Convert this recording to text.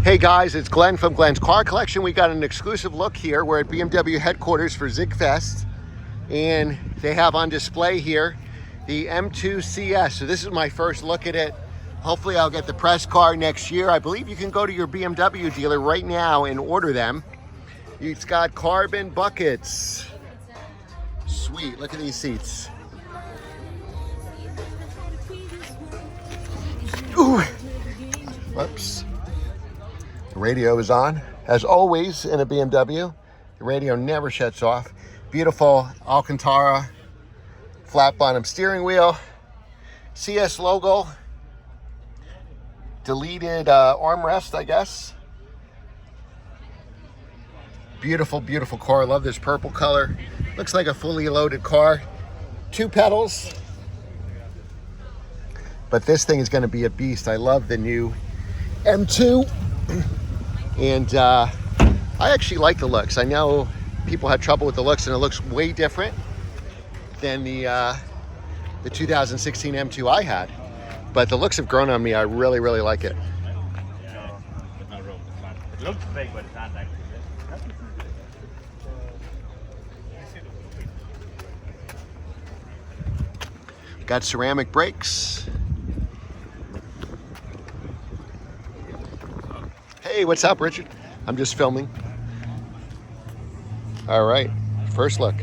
Hey guys, it's Glenn from Glenn's Car Collection. We got an exclusive look here. We're at BMW headquarters for ZigFest, and they have on display here the M2 CS. So this is my first look at it. Hopefully I'll get the press car next year. I believe you can go to your BMW dealer right now and order them. It's got carbon buckets. Sweet, look at these seats. Ooh, whoops. The radio is on. As always in a BMW, the radio never shuts off. Beautiful Alcantara flat bottom steering wheel. CS logo. Deleted armrest, I guess. Beautiful, beautiful car. I love this purple color. Looks like a fully loaded car. 2 pedals. But this thing is going to be a beast. I love the new M2. And I actually like the looks. I know people had trouble with the looks, and it looks way different than the 2016 M2 I had. But the looks have grown on me. I really, really like it. It looks big, but it's not actually. Got ceramic brakes. Hey, what's up, Richard? I'm just filming. All right, first look.